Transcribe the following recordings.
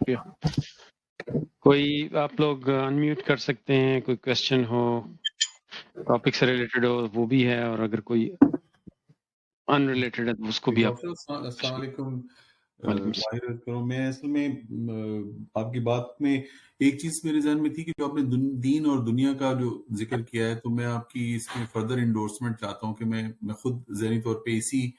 شکریہ. کوئی آپ لوگ انمیوٹ کر سکتے ہیں، کوئی کویسچن ہو ٹاپک سے ریلیٹڈ ہو وہ بھی ہے، اور اگر کوئی ان ریلیٹڈ ہے اس کو بھی آپ. السلام علیکم. وعلیکم السلام. ظاہر کروں میں اصل میں آپ کی بات میں ایک چیز میرے ذہن میں تھی کہ جو آپ نے دین اور دنیا کا جو ذکر کیا ہے، تو میں آپ کی اس میں فردر انڈورسمنٹ چاہتا ہوں کہ میں خود ذہنی طور پہ اسی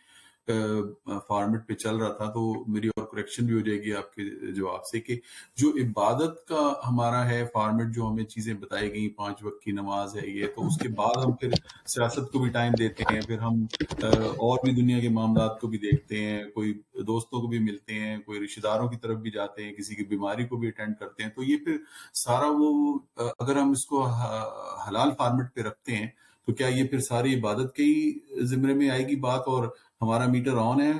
فارمیٹ پہ چل رہا تھا، تو میری اور کریکشن بھی ہو جائے گی آپ کے جواب سے، کہ جو عبادت کا ہمارا ہے فارمیٹ، جو ہمیں چیزیں بتائی گئی 5 وقت کی نماز ہے یہ، تو اس کے بعد ہم پھر سیاست کو بھی ٹائم دیتے ہیں، پھر ہم اور بھی دنیا کے معاملات کو بھی دیکھتے ہیں، کوئی دوستوں کو بھی ملتے ہیں، کوئی رشتہ داروں کی طرف بھی جاتے ہیں، کسی کی بیماری کو بھی اٹینڈ کرتے ہیں. تو یہ پھر سارا وہ اگر ہم اس کو حلال فارمیٹ پہ رکھتے ہیں تو کیا یہ پھر ساری عبادت کے ہی زمرے میں آئے گی بات، اور ہمارا میٹر آن ہے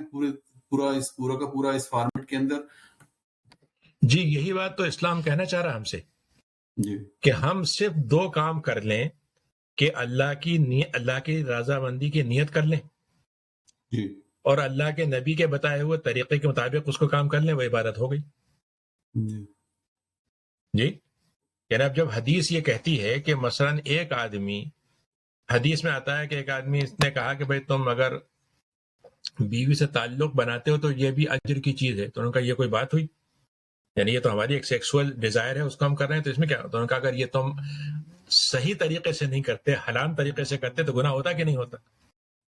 پورا اس فارمیٹ کے اندر؟ جی یہی بات تو اسلام کہنا چاہ رہا ہم سے، جی کہ ہم صرف 2 کام کر لیں، کہ اللہ کی رضامندی کی نیت کر لیں، جی اور اللہ کے نبی کے بتائے ہوئے طریقے کے مطابق اس کو کام کر لیں، وہ عبادت ہو گئی. جی جی یعنی اب جب حدیث یہ کہتی ہے کہ مثلا ایک آدمی، حدیث میں آتا ہے کہ ایک آدمی اس نے کہا کہ بھئی تم اگر بیوی سے تعلق بناتے ہو تو یہ بھی اجر کی چیز ہے، تو انہوں نے کہا یہ کوئی بات ہوئی؟ یعنی یہ تو ہماری ایک سیکسول ڈیزائر ہے، اس کو ہم کر رہے ہیں، تو اس میں کیا؟ تو انہوں نے کہا اگر یہ تم صحیح طریقے سے نہیں کرتے، حلال طریقے سے کرتے تو گناہ ہوتا کہ نہیں ہوتا؟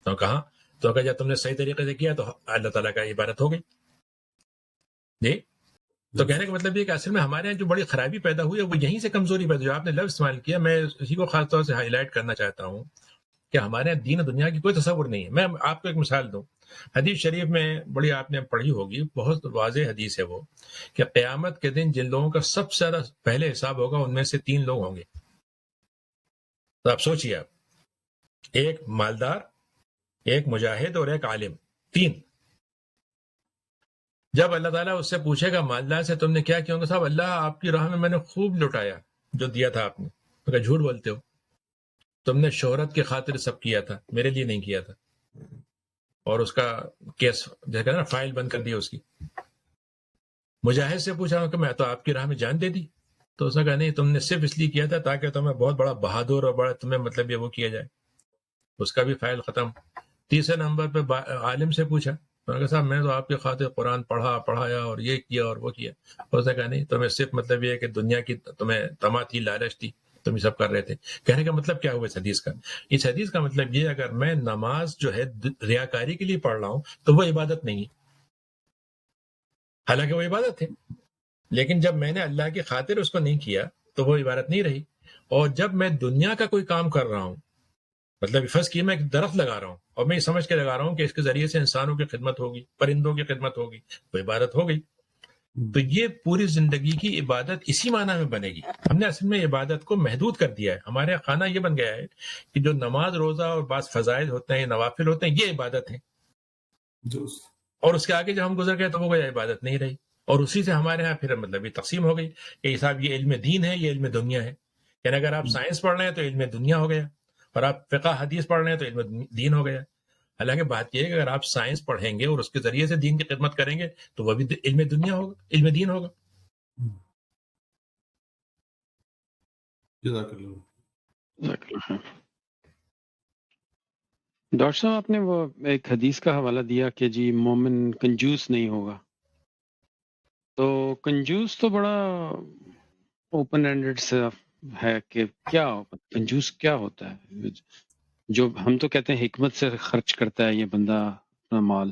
تو کہا، تو کہا جب تم نے صحیح طریقے سے کیا تو اللہ تعالیٰ کا عبادت ہو گئی. جی تو کہنے کا مطلب یہ کہ اصل میں ہمارے یہاں جو بڑی خرابی پیدا ہوئی ہے وہ یہیں سے کمزوری پیدا، جو آپ نے لفظ استعمال کیا، میں اسی کو خاص طور سے ہائی لائٹ کرنا چاہتا ہوں کہ ہمارے یہاں دین و دنیا کی کوئی تصور نہیں ہے. میں آپ کو ایک مثال دوں، حدیث شریف میں بڑی آپ نے پڑھی ہوگی، بہت واضح حدیث ہے وہ، کہ قیامت کے دن جن لوگوں کا سب سے زیادہ پہلے حساب ہوگا ان میں سے 3 لوگ ہوں گے. تو آپ سوچئے، آپ ایک مالدار، ایک مجاہد اور ایک عالم، 3. جب اللہ تعالیٰ اس سے پوچھے گا مالدار سے تم نے کیا کیا، صاحب اللہ آپ کی راہ میں میں نے خوب لٹایا جو دیا تھا آپ نے. کہ جھوٹ بولتے ہو، تم نے شہرت کی خاطر سب کیا تھا، میرے لیے نہیں کیا تھا. اور اس کا کیس جیسے نا فائل بند کر دیا اس کی. مجاہد سے پوچھا کہ میں تو آپ کی راہ میں جان دے دی، تو اس نے کہا نہیں تم نے صرف اس لیے کیا تھا تاکہ تمہیں بہت بڑا بہادر اور بڑا تمہیں مطلب یہ وہ کیا جائے، اس کا بھی فائل ختم. تیسرے نمبر پہ عالم سے پوچھا، تو نے کہا صاحب میں تو آپ کی خاطر قرآن پڑھایا اور یہ کیا اور وہ کیا. اس نے کہا نہیں تمہیں صرف مطلب یہ ہے کہ دنیا کی تمہیں تما تھی، لالچ تھی، تم یہ سب کر رہے تھے. کہنے کا مطلب کیا ہوا اس حدیث کا؟ اس حدیث کا مطلب یہ اگر میں نماز جو ہے ریاکاری کے لیے پڑھ رہا ہوں تو وہ عبادت نہیں ہے، حالانکہ وہ عبادت ہے، لیکن جب میں نے اللہ کی خاطر اس کو نہیں کیا تو وہ عبادت نہیں رہی. اور جب میں دنیا کا کوئی کام کر رہا ہوں، مطلب فرض کیے میں ایک درخت لگا رہا ہوں اور میں یہ سمجھ کے لگا رہا ہوں کہ اس کے ذریعے سے انسانوں کی خدمت ہوگی، پرندوں کی خدمت ہوگی، وہ عبادت ہو گئی. تو یہ پوری زندگی کی عبادت اسی معنی میں بنے گی. ہم نے اصل میں عبادت کو محدود کر دیا ہے. ہمارے خانہ یہ بن گیا ہے کہ جو نماز روزہ اور بعض فضائل ہوتے ہیں، نوافل ہوتے ہیں، یہ عبادت ہیں، اور اس کے آگے جب ہم گزر گئے تو وہ کوئی عبادت نہیں رہی. اور اسی سے ہمارے ہاں پھر مطلب یہ تقسیم ہو گئی کہ صاحب یہ علم دین ہے، یہ علم دنیا ہے. یعنی اگر آپ سائنس پڑھ رہے ہیں تو علم دنیا ہو گیا، اور آپ فقہ حدیث پڑھ رہے ہیں تو علم دین ہو گیا. حالانکہ بات یہ ہے کہ اگر آپ سائنس پڑھیں گے اور اس کے ذریعے سے دین کی خدمت کریں گے تو وہ بھی علم دنیا ہوگا، علم دین ہوگا. جزاک اللہ. ڈاکٹر صاحب آپ نے وہ ایک حدیث کا حوالہ دیا کہ جی مومن کنجوس نہیں ہوگا، تو کنجوس تو بڑا اوپن اینڈڈ سے ہے کہ کیا کنجوس کیا ہوتا ہے؟ جو ہم تو کہتے ہیں حکمت سے خرچ کرتا ہے یہ بندہ اپنا مال،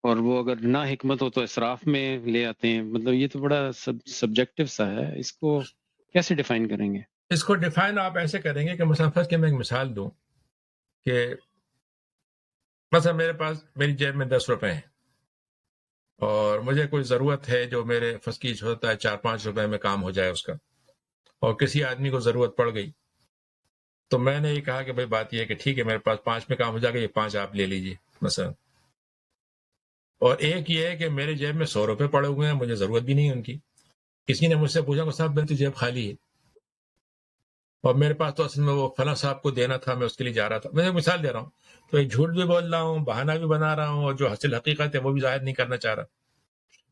اور وہ اگر نہ حکمت ہو تو اسراف میں لے آتے ہیں. مطلب یہ تو بڑا سبجیکٹو سا ہے، اس کو کیسے ڈیفائن کریں گے؟ اس کو ڈیفائن آپ ایسے کریں گے کہ مثلا فرض کہ میں ایک مثال دوں کہ مثلا میرے پاس میری جیب میں 10 روپے ہیں اور مجھے کوئی ضرورت ہے جو میرے فرض کی ہوتا ہے 4-5 روپے میں کام ہو جائے اس کا، اور کسی آدمی کو ضرورت پڑ گئی تو میں نے یہ کہا کہ بھائی بات یہ ہے کہ ٹھیک ہے میرے پاس 5 میں کام ہو جائے گا، یہ 5 آپ لے لیجئے مثلا. اور ایک یہ ہے کہ میرے جیب میں 100 روپے پڑے ہوئے ہیں، مجھے ضرورت بھی نہیں ان کی. کسی نے مجھ سے پوچھا کہ صاحب میری تو جیب خالی ہے اور میرے پاس تو اصل میں وہ فلاں صاحب کو دینا تھا، میں اس کے لیے جا رہا تھا. میں ایک مثال دے رہا ہوں، تو ایک جھوٹ بھی بول رہا ہوں، بہانہ بھی بنا رہا ہوں، اور جو حاصل حقیقت ہے وہ بھی ظاہر نہیں کرنا چاہ رہا.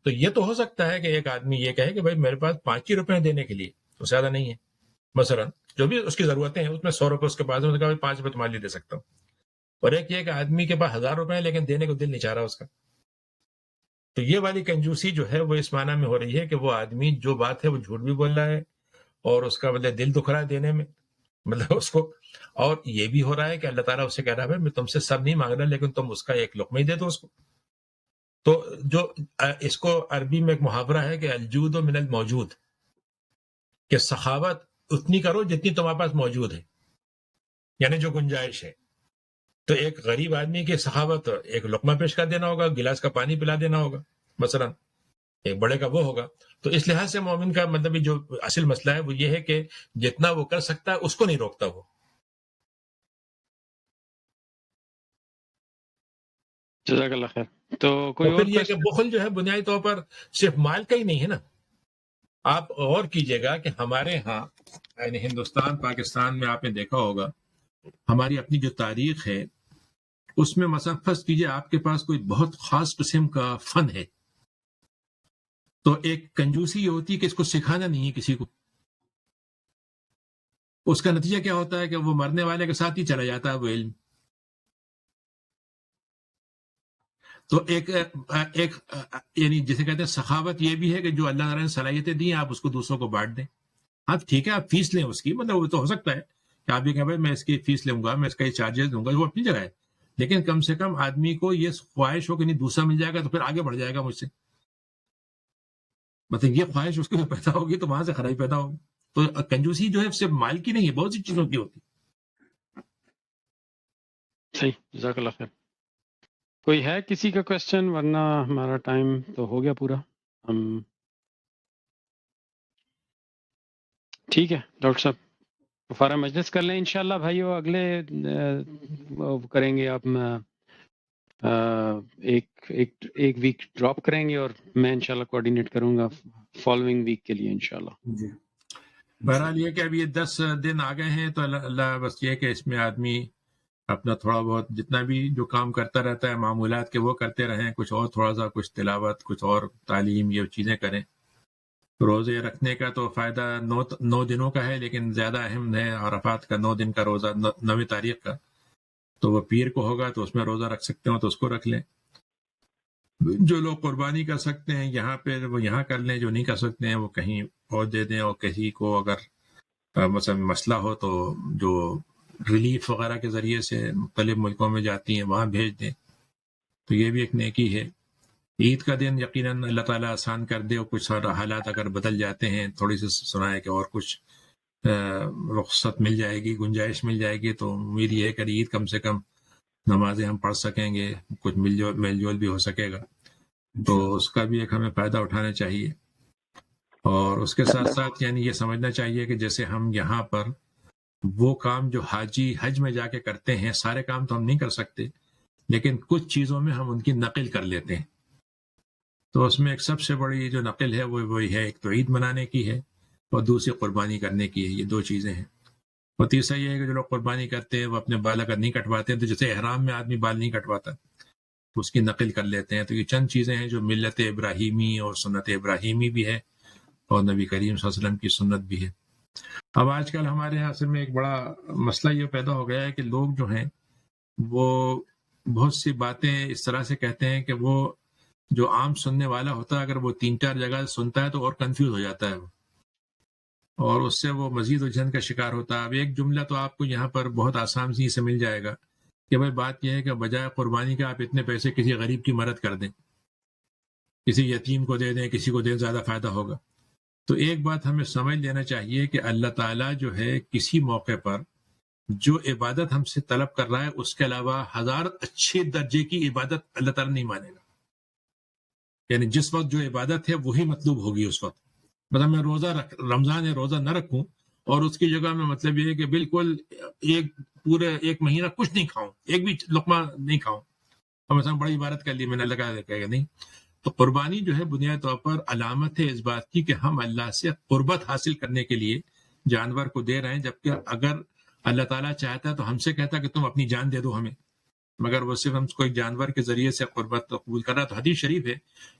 تو یہ تو ہو سکتا ہے کہ ایک آدمی یہ کہے کہ بھائی میرے پاس 5 ہی روپے دینے کے لیے تو زیادہ نہیں ہے، مثلا جو بھی اس کی ضرورتیں ہیں اس میں 100 روپے اس کے پاس ہے، 5 روپے تمہارے لیے دے سکتا ہوں. اور ایک یہ کہ آدمی کے پاس 1000 روپے ہیں لیکن دینے کو دل نہیں چاہ رہا اس کا. تو یہ والی کنجوسی جو ہے وہ اس معنی میں ہو رہی ہے کہ وہ آدمی جو بات ہے وہ جھوٹ بھی بول رہا ہے اور اس کا مطلب دل دکھ رہا ہے دینے میں، مطلب اس کو. اور یہ بھی ہو رہا ہے کہ اللہ تعالیٰ اس سے کہہ رہا ہے میں تم سے سب نہیں مانگ رہا لیکن تم اس کا ایک لقمہ ہی دے دو اس کو. تو جو اس کو عربی میں ایک محاورہ ہے کہ الجود من الموجود، کہ سخاوت اتنی کرو جتنی تمہارے پاس موجود ہے، یعنی جو گنجائش ہے. تو ایک غریب آدمی کی سخاوت ایک لقمہ پیش کر دینا ہوگا، گلاس کا پانی پلا دینا ہوگا مثلا، ایک بڑے کا وہ ہوگا. تو اس لحاظ سے مومن کا مطلب جو اصل مسئلہ ہے وہ یہ ہے کہ جتنا وہ کر سکتا ہے اس کو نہیں روکتا وہ. جزاک اللہ خیر. تو کوئی اور اور پھر یہ کہ بخل جو ہے بنیادی طور پر صرف مال کا ہی نہیں ہے نا. آپ غور کیجئے گا کہ ہمارے ہاں یعنی ہندوستان پاکستان میں آپ نے دیکھا ہوگا ہماری اپنی جو تاریخ ہے اس میں مثلا فرض کیجئے آپ کے پاس کوئی بہت خاص قسم کا فن ہے تو ایک کنجوسی یہ ہوتی ہے کہ اس کو سکھانا نہیں ہے کسی کو. اس کا نتیجہ کیا ہوتا ہے کہ وہ مرنے والے کے ساتھ ہی چلا جاتا ہے وہ علم. تو ایک یعنی جسے کہتے ہیں سخاوت یہ بھی ہے کہ جو اللہ تعالیٰ نے صلاحیتیں دی ہیں آپ اس کو دوسروں کو بانٹ دیں. ہاں ٹھیک ہے آپ فیس لیں اس کی، مطلب وہ تو ہو سکتا ہے کہ آپ یہ کہیں بھائی میں اس کی فیس لوں گا، میں اس کا یہ چارجز دوں گا، وہ اپنی جگہ ہے. لیکن کم سے کم آدمی کو یہ خواہش ہو کہ نہیں دوسرا مل جائے گا تو پھر آگے بڑھ جائے گا مجھ سے. مطلب یہ خواہش اس کو پیدا ہوگی تو وہاں سے خرابی پیدا ہوگی. تو کنجوسی جو ہے صرف مال کی نہیں ہے، بہت سی چیزوں کی ہوتی. صحیح. جزاک اللہ خیر. کوئی ہے کسی کا کوشچن؟ ورنہ ہمارا ٹائم تو ہو گیا پورا. ہم ٹھیک ہے ڈاکٹر صاحب کفارہ مجلس کر لیں انشاءاللہ. بھائیو اگلے وہ کریں گے آپ ایک ویک ڈراپ کریں گے اور میں انشاءاللہ کوآرڈینیٹ کروں گا فالوئنگ ویک کے لیے انشاءاللہ. جی بہرحال یہ کہ اب یہ 10 دن آ گئے ہیں تو اللہ بس یہ کہ اس میں آدمی اپنا تھوڑا بہت جتنا بھی جو کام کرتا رہتا ہے معمولات کے وہ کرتے رہیں، کچھ اور تھوڑا سا کچھ تلاوت، کچھ اور تعلیم، یہ چیزیں کریں. روزے رکھنے کا تو فائدہ 9 دنوں کا ہے لیکن زیادہ اہم ہے عرفات کا 9 دن کا روزہ 9 تاریخ کا. تو وہ پیر کو ہوگا تو اس میں روزہ رکھ سکتے ہو تو اس کو رکھ لیں. جو لوگ قربانی کر سکتے ہیں یہاں پہ وہ یہاں کر لیں، جو نہیں کر سکتے ہیں وہ کہیں اور دے دیں. اور کسی کو اگر مثلا مسئلہ ہو تو جو ریلیف وغیرہ کے ذریعے سے مختلف ملکوں میں جاتی ہیں وہاں بھیج دیں. تو یہ بھی ایک نیکی ہے. عید کا دن یقیناً اللہ تعالیٰ آسان کر دے اور کچھ حالات اگر بدل جاتے ہیں تھوڑی سی سنا ہے کہ اور کچھ رخصت مل جائے گی، گنجائش مل جائے گی تو امید یہ ہے کہ عید کم سے کم نمازیں ہم پڑھ سکیں گے، کچھ میل جول بھی ہو سکے گا. تو اس کا بھی ایک ہمیں فائدہ اٹھانا چاہیے. اور اس کے ساتھ ساتھ یعنی یہ سمجھنا چاہیے کہ جیسے ہم یہاں پر وہ کام جو حاجی حج میں جا کے کرتے ہیں سارے کام تو ہم نہیں کر سکتے لیکن کچھ چیزوں میں ہم ان کی نقل کر لیتے ہیں. تو اس میں ایک سب سے بڑی جو نقل ہے وہ وہی ہے، ایک تو عید منانے کی ہے اور دوسری قربانی کرنے کی ہے. یہ 2 چیزیں ہیں. اور تیسرا یہ ہے کہ جو لوگ قربانی کرتے ہیں وہ اپنے بال اگر نہیں کٹواتے ہیں تو جیسے احرام میں آدمی بال نہیں کٹواتا تو اس کی نقل کر لیتے ہیں. تو یہ چند چیزیں ہیں جو ملت ابراہیمی اور سنت ابراہیمی بھی ہے اور نبی کریم صلی اللہ علیہ وسلم کی سنت بھی ہے. اب آج کل ہمارے یہاں اصل میں ایک بڑا مسئلہ یہ پیدا ہو گیا ہے کہ لوگ جو ہیں وہ بہت سی باتیں اس طرح سے کہتے ہیں کہ وہ جو عام سننے والا ہوتا ہے اگر وہ 3-4 جگہ سنتا ہے تو اور کنفیوز ہو جاتا ہے اور اس سے وہ مزید الجھن کا شکار ہوتا ہے. اب ایک جملہ تو آپ کو یہاں پر بہت آسان سے مل جائے گا کہ بھائی بات یہ ہے کہ بجائے قربانی کا آپ اتنے پیسے کسی غریب کی مدد کر دیں، کسی یتیم کو دے دیں، کسی کو دیں، زیادہ فائدہ ہوگا. تو ایک بات ہمیں سمجھ لینا چاہیے کہ اللہ تعالیٰ جو ہے کسی موقع پر جو عبادت ہم سے طلب کر رہا ہے اس کے علاوہ 1000 اچھے درجے کی عبادت اللہ تعالیٰ نہیں مانے گا. یعنی جس وقت جو عبادت ہے وہی مطلوب ہوگی اس وقت. مطلب میں رمضان ہے روزہ نہ رکھوں اور اس کی جگہ میں مطلب یہ ہے کہ بالکل پورے ایک مہینہ کچھ نہیں کھاؤں، ایک بھی لقمہ نہیں کھاؤں اور مثلا بڑی عبادت کر لی میں نے لگا کہ نہیں. تو قربانی جو ہے بنیادی طور پر علامت ہے اس بات کی کہ ہم اللہ سے قربت حاصل کرنے کے لیے جانور کو دے رہے ہیں، جبکہ اگر اللہ تعالیٰ چاہتا ہے تو ہم سے کہتا کہ تم اپنی جان دے دو ہمیں مگر وہ صرف ہم کو ایک جانور کے ذریعے سے قربت قبول کر رہا. تو حدیث شریف ہے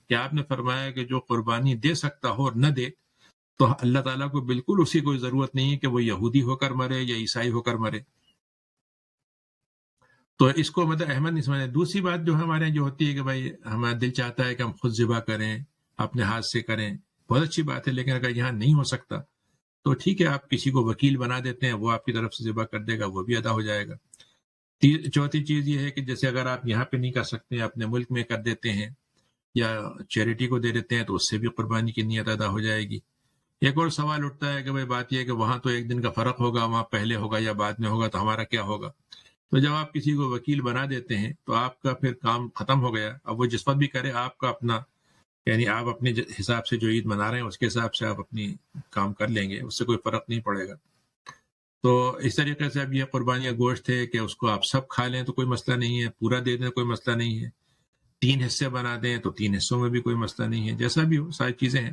کہ آپ نے فرمایا کہ جو قربانی دے سکتا ہو اور نہ دے تو اللہ تعالیٰ کو بالکل اسی کوئی ضرورت نہیں ہے کہ وہ یہودی ہو کر مرے یا عیسائی ہو کر مرے. تو اس کو مطلب احمد نہیں سمجھنا. دوسری بات جو ہمارے جو ہوتی ہے کہ بھائی ہمارا دل چاہتا ہے کہ ہم خود ذبح کریں، اپنے ہاتھ سے کریں، بہت اچھی بات ہے، لیکن اگر یہاں نہیں ہو سکتا تو ٹھیک ہے، آپ کسی کو وکیل بنا دیتے ہیں، وہ آپ کی طرف سے ذبح کر دے گا، وہ بھی ادا ہو جائے گا. چوتھی چیز یہ ہے کہ جیسے اگر آپ یہاں پہ نہیں کر سکتے، اپنے ملک میں کر دیتے ہیں یا چیریٹی کو دے دیتے ہیں تو اس سے بھی قربانی کی نیت ادا ہو جائے گی. ایک اور سوال اٹھتا ہے کہ بھائی بات یہ ہے کہ وہاں تو ایک دن کا فرق ہوگا، وہاں پہلے ہوگا یا بعد میں ہوگا، تو ہمارا کیا ہوگا؟ تو جب آپ کسی کو وکیل بنا دیتے ہیں تو آپ کا پھر کام ختم ہو گیا. اب وہ جس وقت بھی کرے آپ کا اپنا، یعنی آپ اپنے حساب سے جو عید منا رہے ہیں اس کے حساب سے آپ اپنی کام کر لیں گے، اس سے کوئی فرق نہیں پڑے گا. تو اس طریقے سے اب یہ قربانی کا گوشت ہے کہ اس کو آپ سب کھا لیں تو کوئی مسئلہ نہیں ہے، پورا دے دیں کوئی مسئلہ نہیں ہے، 3 حصے بنا دیں تو 3 حصوں میں بھی کوئی مسئلہ نہیں ہے، جیسا بھی ہو ساری چیزیں ہیں.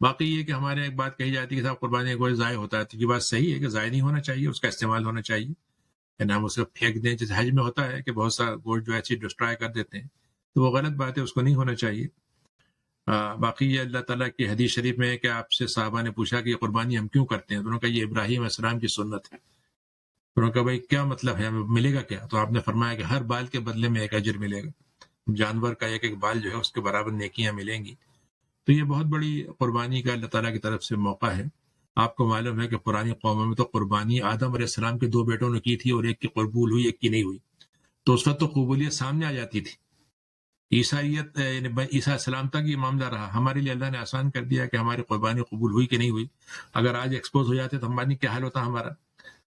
باقی یہ کہ ہمارے ایک بات کہی جاتی ہے کہ صاحب قربانی کا گوشت ضائع ہوتا ہے، تو یہ بات صحیح ہے کہ ضائع نہیں ہونا چاہیے، اس کا استعمال ہونا چاہیے، یعنی ہم اسے پھینک دیں. جیسے حج میں ہوتا ہے کہ بہت سا گوشت جو ایسی ڈسٹرائے کر دیتے ہیں، تو وہ غلط بات ہے، اس کو نہیں ہونا چاہیے. باقی یہ اللہ تعالیٰ کی حدیث شریف میں ہے کہ آپ سے صحابہ نے پوچھا کہ یہ قربانی ہم کیوں کرتے ہیں؟ تو انہوں نے کہا یہ ابراہیم علیہ السلام کی سنت ہے. انہوں نے کہا بھائی کیا مطلب ہے، ہمیں ملے گا کیا؟ تو آپ نے فرمایا کہ ہر بال کے بدلے میں ایک اجر ملے گا، جانور کا ایک ایک بال جو ہے اس کے برابر نیکیاں ملیں گی. تو یہ بہت بڑی قربانی کا اللہ تعالیٰ کی طرف سے موقع ہے. آپ کو معلوم ہے کہ پرانی قوموں میں تو قربانی آدم علیہ السلام کے 2 بیٹوں نے کی تھی، اور ایک کی قبول ہوئی ایک کی نہیں ہوئی. تو اس وقت تو قبولیت سامنے آ جاتی تھی. عیسائیت یعنی عیسیٰ السلام تک یہ معاملہ رہا. ہمارے لیے اللہ نے آسان کر دیا کہ ہماری قربانی قبول ہوئی کہ نہیں ہوئی. اگر آج ایکسپوز ہو جاتے تو ہماری کیا حال ہوتا ہمارا.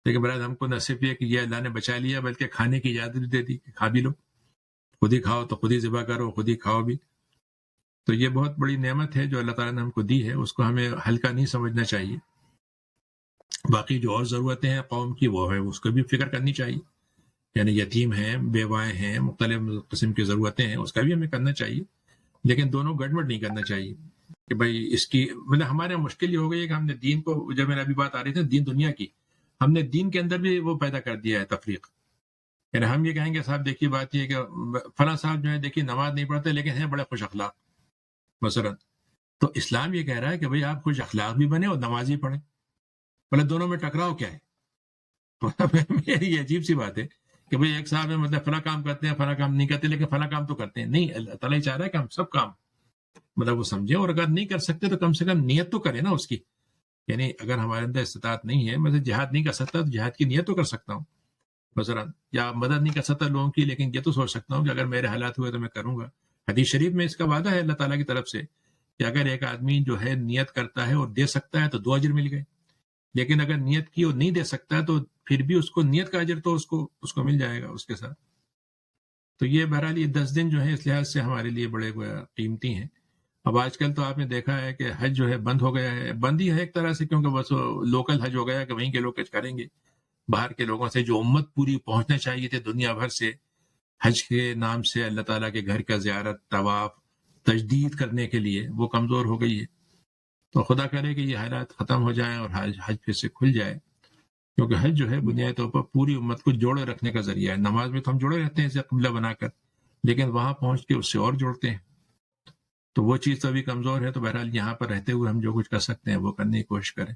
لیکن برائے ہم کو نہ صرف یہ کہ یہ اللہ نے بچا لیا بلکہ کھانے کی اجازت بھی دے دی کہ کھا بھی لو، خود ہی کھاؤ تو خود ہی ذبح کرو، خود ہی کھاؤ بھی. تو یہ بہت بڑی نعمت ہے جو اللہ تعالیٰ نے ہم کو دی ہے، اس کو ہمیں ہلکا نہیں سمجھنا چاہیے. باقی جو اور ضرورتیں ہیں قوم کی وہ ہے، اس کو بھی فکر کرنی چاہیے. یعنی یتیم ہیں، بیوائیں ہیں، مختلف قسم کی ضرورتیں ہیں، اس کا بھی ہمیں کرنا چاہیے. لیکن دونوں گڑبڑ نہیں کرنا چاہیے کہ بھائی اس کی مطلب ہمارے مشکل یہ ہو گئی ہے کہ ہم نے دین کو، جب میرا ابھی بات آ رہی تھی دین دنیا کی، ہم نے دین کے اندر بھی وہ پیدا کر دیا ہے تفریق. یعنی ہم یہ کہیں گے صاحب دیکھیے بات یہ کہ فلاں صاحب جو ہے دیکھیے نماز نہیں پڑھتے لیکن ہیں بڑے خوش اخلاق مثلا. تو اسلام یہ کہہ رہا ہے کہ بھئی آپ خوش اخلاق بھی بنے اور نماز بھی پڑھیں. مطلب دونوں میں ٹکراؤ کیا ہے؟ یہ عجیب سی بات ہے کہ بھئی ایک صاحب ہے مطلب فلاں کام کرتے ہیں فلاں کام نہیں کرتے، لیکن فلاں کام تو کرتے ہیں. نہیں، اللہ تعالیٰ چاہ رہا ہے کہ ہم سب کام مطلب وہ سمجھیں، اور اگر نہیں کر سکتے تو کم سے کم نیت تو کریں نا اس کی. یعنی اگر ہمارے اندر استطاعت نہیں ہے، میں جہاد نہیں کر سکتا تو جہاد کی نیت تو کر سکتا ہوں مثلا، یا مدد نہیں کر سکتا لوگوں کی، لیکن یہ تو سوچ سکتا ہوں کہ اگر میرے حالات ہوئے تو میں کروں گا. حدیث شریف میں اس کا وعدہ ہے اللہ تعالیٰ کی طرف سے کہ اگر ایک آدمی جو ہے نیت کرتا ہے اور دے سکتا ہے تو 2 اجر مل گئے، لیکن اگر نیت کی اور نہیں دے سکتا تو پھر بھی اس کو نیت کا اجر تو اس کو مل جائے گا اس کے ساتھ. تو یہ بہرحال یہ 10 دن جو ہے اس لحاظ سے ہمارے لیے بڑے قیمتی ہیں. اب آج کل تو آپ نے دیکھا ہے کہ حج جو ہے بند ہو گیا ہے، بند ہی ہے ایک طرح سے، کیونکہ بس لوکل حج ہو گیا کہ وہیں کے لوگ حج کریں گے. باہر کے لوگوں سے جو امت پوری پہنچنا چاہیے تھے دنیا بھر سے حج کے نام سے اللہ تعالیٰ کے گھر کا زیارت، طواف، تجدید کرنے کے لیے، وہ کمزور ہو گئی ہے. تو خدا کرے کہ یہ حالات ختم ہو جائیں اور حج پھر سے کھل جائے، کیونکہ حج جو ہے بنیادی طور پر پوری امت کو جوڑے رکھنے کا ذریعہ ہے. نماز میں تو ہم جوڑے رہتے ہیں اسے قبلہ بنا کر، لیکن وہاں پہنچ کے اس سے اور جوڑتے ہیں. تو وہ چیز تو ابھی کمزور ہے. تو بہرحال یہاں پر رہتے ہوئے ہم جو کچھ کر سکتے ہیں وہ کرنے کی کوشش کریں.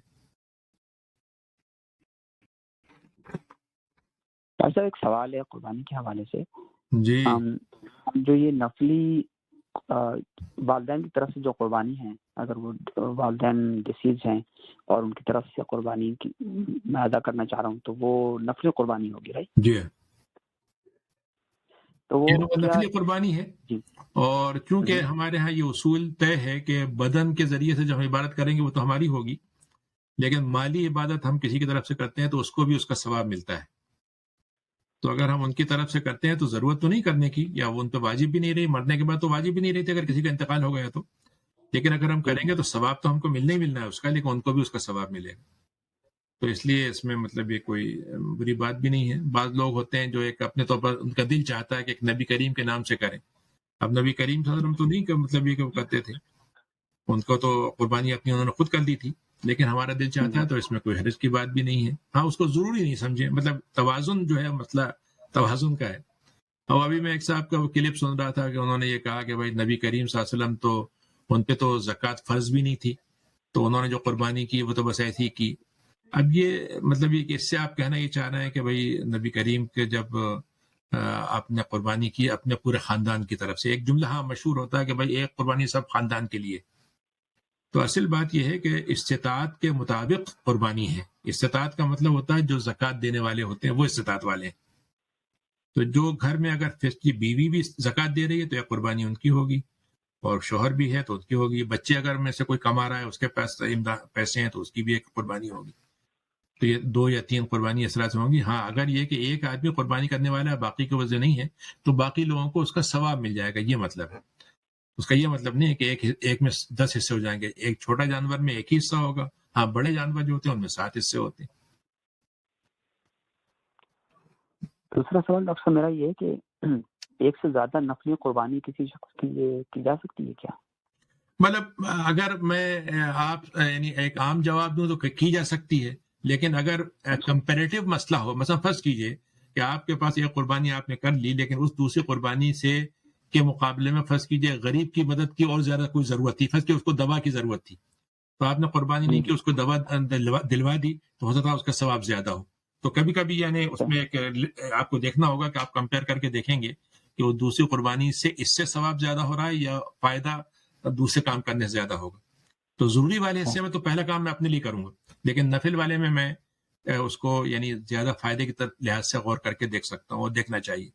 ایسا ایک سوال ہے قربانی کے حوالے سے. جی، ہم جو یہ نفلی والدین کی طرف سے جو قربانی ہے، اگر وہ والدین ڈسیز ہیں اور ان کی طرف سے قربانی میں ادا کرنا چاہ رہا ہوں تو وہ نفلی قربانی ہوگی، رائٹ؟ جی تو وہ نفلی قربانی ہے. جی. اور چونکہ ہمارے ہاں یہ اصول طے ہے کہ بدن کے ذریعے سے جب ہم عبادت کریں گے وہ تو ہماری ہوگی، لیکن مالی عبادت ہم کسی کی طرف سے کرتے ہیں تو اس کو بھی اس کا ثواب ملتا ہے. تو اگر ہم ان کی طرف سے کرتے ہیں تو ضرورت تو نہیں کرنے کی، یا وہ ان پہ واجب بھی نہیں رہی، مرنے کے بعد تو واجب بھی نہیں رہتی اگر کسی کا انتقال ہو گیا تو. لیکن اگر ہم کریں گے تو ثواب تو ہم کو ملنا ہی ملنا ہے اس کا، لیکن ان کو بھی اس کا ثواب ملے گا. تو اس لیے اس میں مطلب یہ کوئی بری بات بھی نہیں ہے. بعض لوگ ہوتے ہیں جو ایک اپنے طور پر ان کا دل چاہتا ہے کہ ایک نبی کریم کے نام سے کریں. اب نبی کریم صلی اللہ علیہ وسلم تو نہیں مطلب یہ کہ وہ کرتے تھے، ان کو تو قربانی اپنی انہوں نے خود کر دی تھی، لیکن ہمارا دل چاہتا ہے تو اس میں کوئی حرج کی بات بھی نہیں ہے. ہاں اس کو ضروری نہیں سمجھے، مطلب توازن جو ہے مسئلہ توازن کا ہے. اور ابھی میں ایک صاحب کا وہ کلپ سن رہا تھا کہ انہوں نے یہ کہا کہ بھائی نبی کریم صلی اللہ علیہ وسلم تو ان پہ تو زکوٰۃ فرض بھی نہیں تھی، تو انہوں نے جو قربانی کی وہ تو بس ایسی ہی کی۔ اب یہ مطلب یہ کہ اس سے آپ کہنا یہ چاہ رہے ہیں کہ بھائی نبی کریم کے جب آپ نے قربانی کی اپنے پورے خاندان کی طرف سے، ایک جملہ ہاں مشہور ہوتا ہے کہ بھائی ایک قربانی سب خاندان کے لیے، تو اصل بات یہ ہے کہ استطاعت کے مطابق قربانی ہے۔ استطاعت کا مطلب ہوتا ہے جو زکوٰۃ دینے والے ہوتے ہیں وہ استطاعت والے ہیں، تو جو گھر میں اگر کی بیوی بھی زکوٰۃ دے رہی ہے تو یہ قربانی ان کی ہوگی، اور شوہر بھی ہے تو اس کی ہوگی، بچے اگر میں سے کوئی کما رہا ہے اس کے پاس پیسے ہیں تو اس کی بھی ایک قربانی ہوگی، تو یہ 2 یا 3 قربانی اس طرح سے ہوں گی۔ ہاں اگر یہ کہ ایک آدمی قربانی کرنے والا ہے باقی کی وجہ نہیں ہے تو باقی لوگوں کو اس کا ثواب مل جائے گا، یہ مطلب ہے۔ اس کا یہ مطلب نہیں ہے کہ ایک میں 10 حصے ہو جائیں گے، ایک چھوٹا جانور میں ایک ہی حصہ ہوگا، ہاں بڑے جانور جو ہوتے ہیں ان میں 7 حصے ہوتے ہیں۔ دوسرا سوال ڈاکٹر صاحب میرا یہ ہے کہ ایک سے زیادہ نفلی قربانی کسی شخص کے لیے کی جا سکتی ہے کیا؟ مطلب اگر میں آپ یعنی ایک عام جواب دوں تو کی جا سکتی ہے، لیکن اگر کمپیریٹیو مسئلہ ہو، مثلا فرض کیجئے کہ آپ کے پاس ایک قربانی آپ نے کر لی لیکن اس دوسری قربانی سے کے مقابلے میں فرض کیجئے غریب کی مدد کی اور زیادہ کوئی ضرورت تھی، فرض کیجئے اس کو دوا کی ضرورت تھی تو آپ نے قربانی نہیں کی، اس کو دوا دلوا دی تو ہو سکتا ہے اس کا ثواب زیادہ ہو۔ تو کبھی کبھی یعنی اس میں ایک آپ کو دیکھنا ہوگا کہ آپ کمپیئر کر کے دیکھیں گے کہ وہ دوسری قربانی سے اس سے ثواب زیادہ ہو رہا ہے یا فائدہ دوسرے کام کرنے سے زیادہ ہوگا۔ تو ضروری والے حصے میں تو پہلا کام میں اپنے لیے کروں گا، لیکن نفل والے میں اس کو یعنی زیادہ فائدے کی طرف لحاظ سے غور کر کے دیکھ سکتا ہوں اور دیکھنا چاہیے۔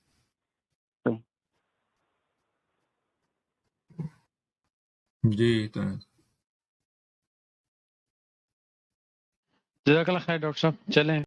جی تو جزاک اللہ خیر ڈاکٹر صاحب، چلیں